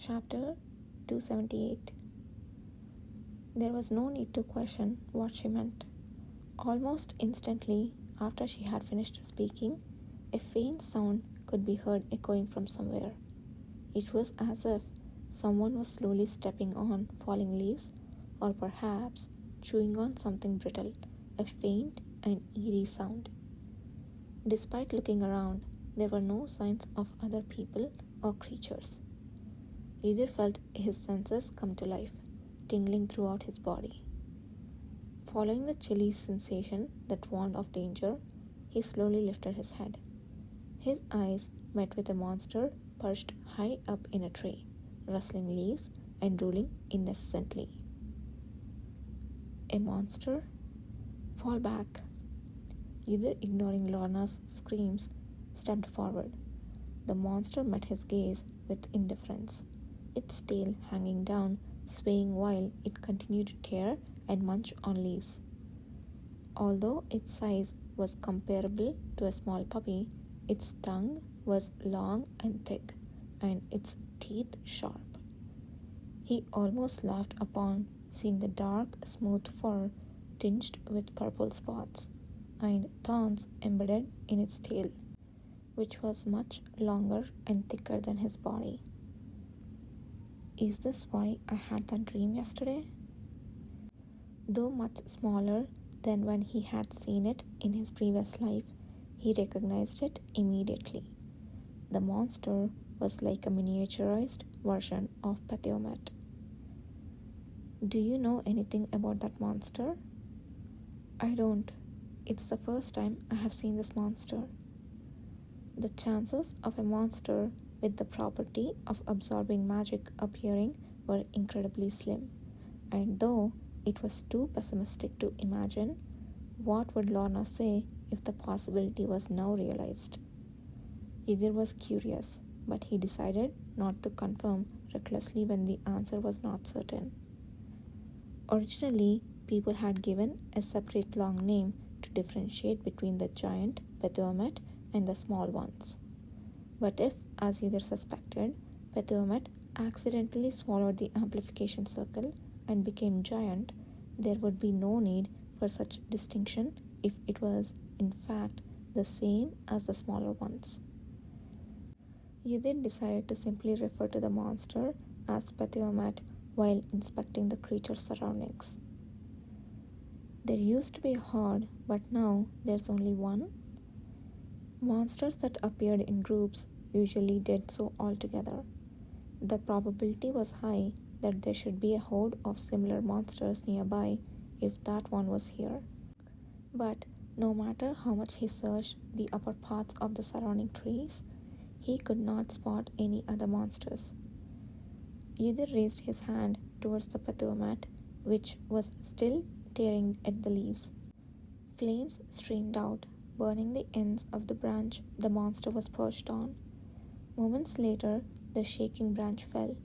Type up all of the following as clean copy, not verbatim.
Chapter 278. There was no need to question what she meant. Almost instantly after she had finished speaking, a faint sound could be heard echoing from somewhere. It was as if someone was slowly stepping on falling leaves, or perhaps chewing on something brittle, a faint and eerie sound. Despite looking around, there were no signs of other people or creatures. Either felt his senses come to life, tingling throughout his body. Following the chilly sensation that warned of danger, he slowly lifted his head. His eyes met with a monster perched high up in a tree, rustling leaves and drooling incessantly. A monster? Fall back! Either ignoring Lorna's screams, stepped forward. The monster met his gaze with indifference, its tail hanging down, swaying while it continued to tear and munch on leaves. Although its size was comparable to a small puppy, its tongue was long and thick, and its teeth sharp. He almost laughed upon seeing the dark, smooth fur tinged with purple spots, and thorns embedded in its tail, which was much longer and thicker than his body. Is this why I had that dream yesterday? Though much smaller than when he had seen it in his previous life, he recognized it immediately. The monster was like a miniaturized version of Petiomet. Do you know anything about that monster? I don't. It's the first time I have seen this monster. The chances of a monster with the property of absorbing magic appearing were incredibly slim, and though it was too pessimistic to imagine, what would Lorna say if the possibility was now realized? Either was curious, but he decided not to confirm recklessly when the answer was not certain. Originally, people had given a separate long name to differentiate between the giant Petiomet and the small ones. But if, as either suspected, Petiomet accidentally swallowed the amplification circle and became giant, there would be no need for such distinction if it was, in fact, the same as the smaller ones. Yidin decided to simply refer to the monster as Petiomet while inspecting the creature's surroundings. There used to be a horde, but now there's only one. Monsters that appeared in groups usually did so altogether. The probability was high that there should be a horde of similar monsters nearby if that one was here. But no matter how much he searched the upper parts of the surrounding trees, he could not spot any other monsters. Either raised his hand towards the Petiomet, which was still tearing at the leaves. Flames streamed out, burning the ends of the branch the monster was perched on. Moments later, the shaking branch fell.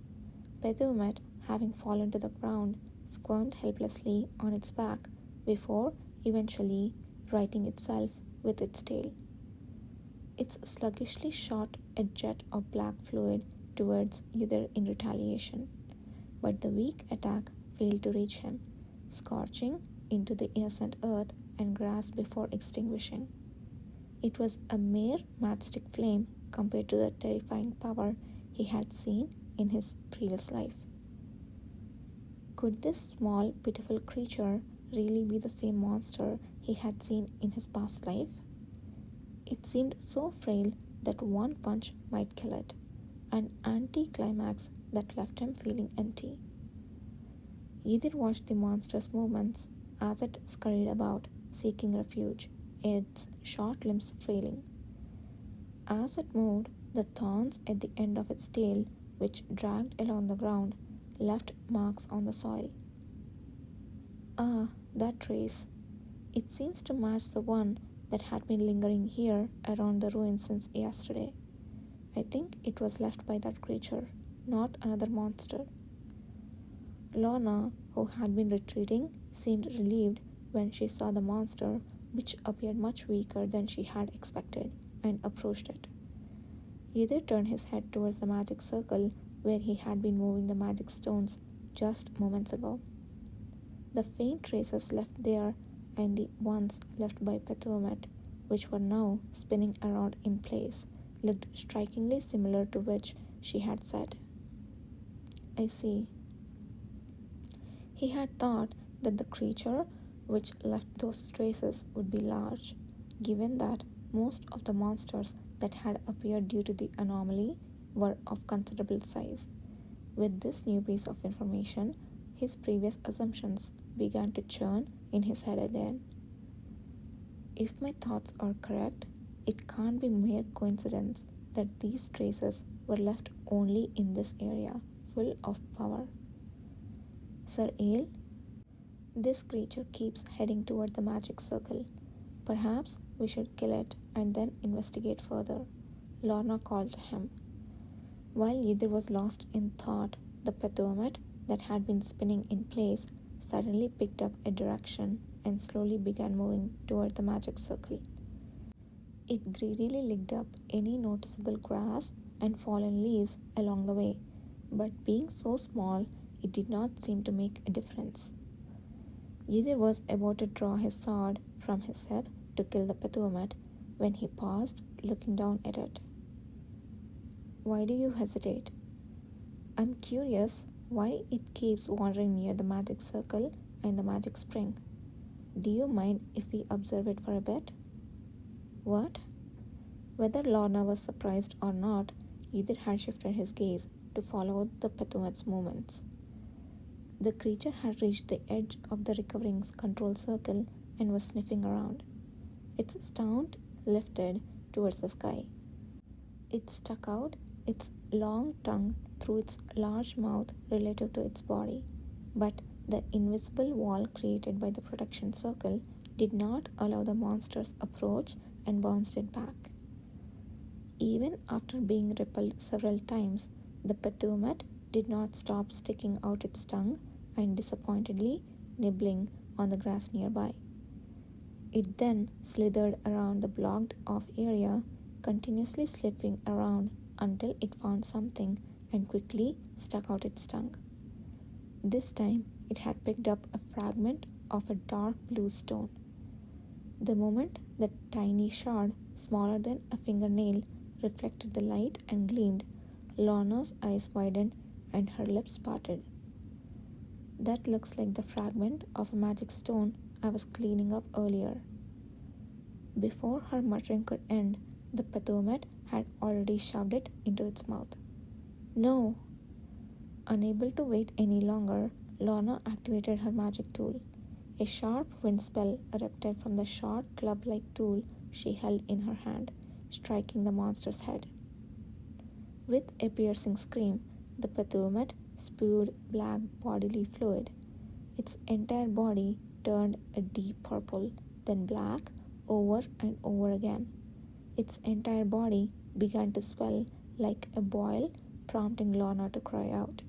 Petiomet, having fallen to the ground, squirmed helplessly on its back before eventually righting itself with its tail. It sluggishly shot a jet of black fluid towards Yuther in retaliation, but the weak attack failed to reach him, scorching into the innocent earth and grass before extinguishing. It was a mere matchstick flame compared to the terrifying power he had seen in his previous life. Could this small, pitiful creature really be the same monster he had seen in his past life? It seemed so frail that one punch might kill it, an anticlimax that left him feeling empty. Yidin watched the monster's movements as it scurried about, seeking refuge, its short limbs frailing. As it moved, the thorns at the end of its tail, which dragged along the ground, left marks on the soil. Ah, that trace. It seems to match the one that had been lingering here around the ruins since yesterday. I think it was left by that creature, not another monster. Lorna, who had been retreating, seemed relieved when she saw the monster, which appeared much weaker than she had expected, and approached it. Yether turned his head towards the magic circle where he had been moving the magic stones just moments ago. The faint traces left there and the ones left by Pethumet, which were now spinning around in place, looked strikingly similar to which she had said. I see. He had thought that the creature which left those traces would be large, given that most of the monsters that had appeared due to the anomaly were of considerable size. With this new piece of information, his previous assumptions began to churn in his head again. If my thoughts are correct, it can't be mere coincidence that these traces were left only in this area, full of power. Sir Ale, this creature keeps heading toward the magic circle. Perhaps we should kill it and then investigate further, Lorna called to him. While Ydir was lost in thought, the Pethumet that had been spinning in place suddenly picked up a direction and slowly began moving toward the magic circle. It greedily licked up any noticeable grass and fallen leaves along the way, but being so small, it did not seem to make a difference. Ydir was about to draw his sword from his hip to kill the Pethumet when he paused, looking down at it. Why do you hesitate? I'm curious why it keeps wandering near the magic circle and the magic spring. Do you mind if we observe it for a bit? What? Whether Lorna was surprised or not, Ydir had shifted his gaze to follow the Pethumet's movements. The creature had reached the edge of the recovering control circle and was sniffing around. Its snout lifted towards the sky. It stuck out its long tongue through its large mouth relative to its body, but the invisible wall created by the protection circle did not allow the monster's approach and bounced it back. Even after being repelled several times, the Pethumet did not stop sticking out its tongue and disappointedly nibbling on the grass nearby. It then slithered around the blocked off area, continuously slipping around until it found something and quickly stuck out its tongue. This time it had picked up a fragment of a dark blue stone. The moment the tiny shard, smaller than a fingernail, reflected the light and gleamed, Lorna's eyes widened and her lips parted. That looks like the fragment of a magic stone I was cleaning up earlier. Before her muttering could end, the Pethumet had already shoved it into its mouth. No! Unable to wait any longer, Lorna activated her magic tool. A sharp wind spell erupted from the short club-like tool she held in her hand, striking the monster's head. With a piercing scream, the Pethumet spewed black bodily fluid. Its entire body turned a deep purple, then black, over and over again. Its entire body began to swell like a boil, prompting Lorna to cry out.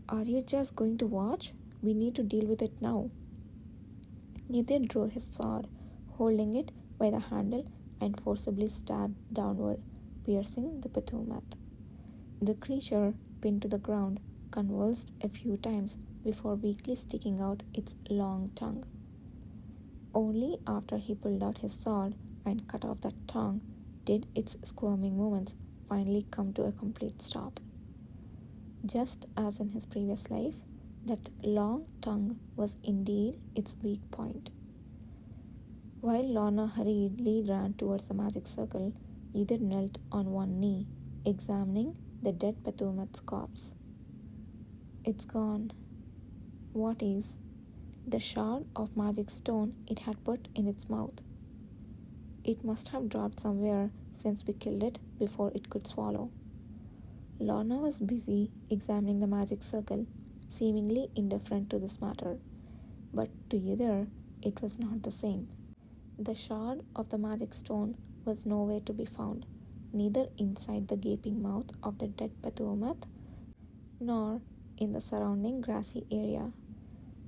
Are you just going to watch? We need to deal with it now. Ydir drew his sword, holding it by the handle, and forcibly stabbed downward, piercing the Pethumet. The creature, pinned to the ground, convulsed a few times before weakly sticking out its long tongue. Only after he pulled out his sword and cut off that tongue did its squirming movements finally come to a complete stop. Just as in his previous life, that long tongue was indeed its weak point. While Lorna hurriedly ran towards the magic circle, Ydir knelt on one knee, examining the dead Pethumet's corpse. It's gone. What is? The shard of magic stone it had put in its mouth. It must have dropped somewhere since we killed it before it could swallow. Lorna was busy examining the magic circle, seemingly indifferent to this matter, but to Ydir it was not the same. The shard of the magic stone was nowhere to be found, neither inside the gaping mouth of the dead Pethumet, nor in the surrounding grassy area.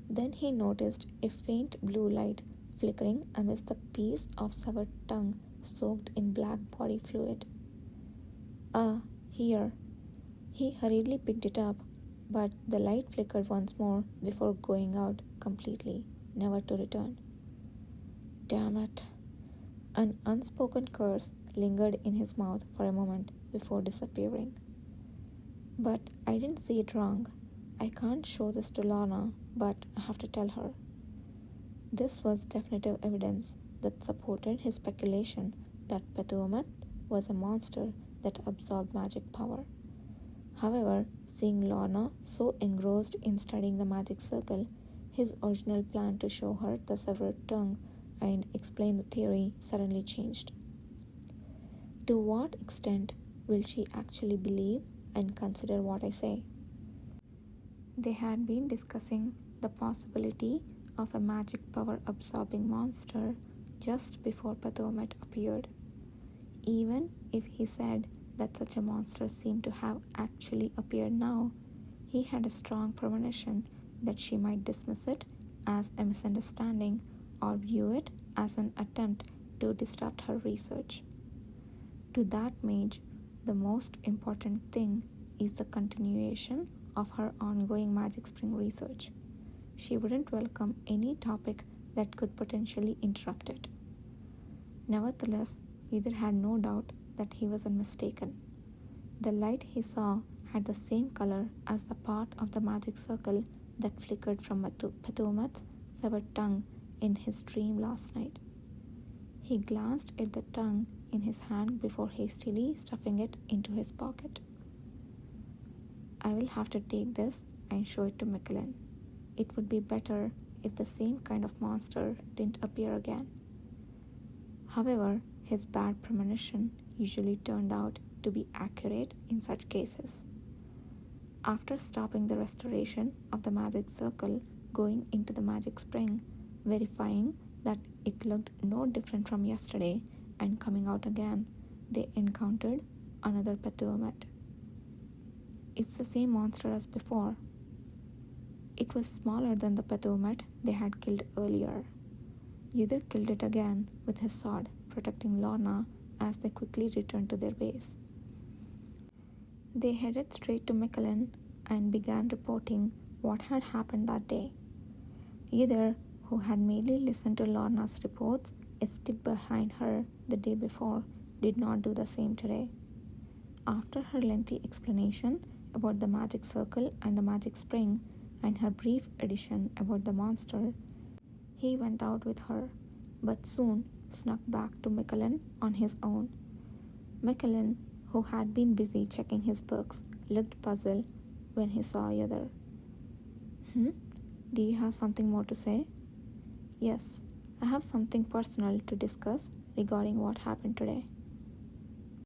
Then he noticed a faint blue light flickering amidst the piece of severed tongue soaked in black body fluid. Ah, here, He hurriedly picked it up, but the light flickered once more before going out completely, never to return. Damn it! An unspoken curse lingered in his mouth for a moment before disappearing. But I didn't see it wrong. I can't show this to Lana, but I have to tell her. This was definitive evidence that supported his speculation that Baphomet was a monster that absorbed magic power. However, seeing Lorna so engrossed in studying the magic circle, his original plan to show her the severed tongue and explain the theory suddenly changed. To what extent will she actually believe and consider what I say? They had been discussing the possibility of a magic power absorbing monster just before Baphomet appeared. Even if he said that such a monster seemed to have actually appeared now, he had a strong premonition that she might dismiss it as a misunderstanding or view it as an attempt to disrupt her research. To that mage, the most important thing is the continuation of her ongoing Magic Spring research. She wouldn't welcome any topic that could potentially interrupt it. Nevertheless, either had no doubt that he was mistaken. The light he saw had the same color as the part of the magic circle that flickered from Baphomet's severed tongue in his dream last night. He glanced at the tongue in his hand before hastily stuffing it into his pocket. I will have to take this and show it to Michelin. It would be better if the same kind of monster didn't appear again. However, his bad premonition usually turned out to be accurate in such cases. After stopping the restoration of the magic circle, going into the magic spring, verifying that it looked no different from yesterday, and coming out again, they encountered another Baphomet. It's the same monster as before. It was smaller than the Baphomet they had killed earlier. Yuther killed it again with his sword, protecting Lorna as they quickly returned to their base. They headed straight to Michelin and began reporting what had happened that day. Yuther, who had merely listened to Lorna's reports a step behind her the day before, did not do the same today. After her lengthy explanation about the magic circle and the magic spring, and her brief addition about the monster, he went out with her, but soon snuck back to Michelin on his own. Michelin, who had been busy checking his books, looked puzzled when he saw Yuther. Do you have something more to say? Yes, I have something personal to discuss regarding what happened today.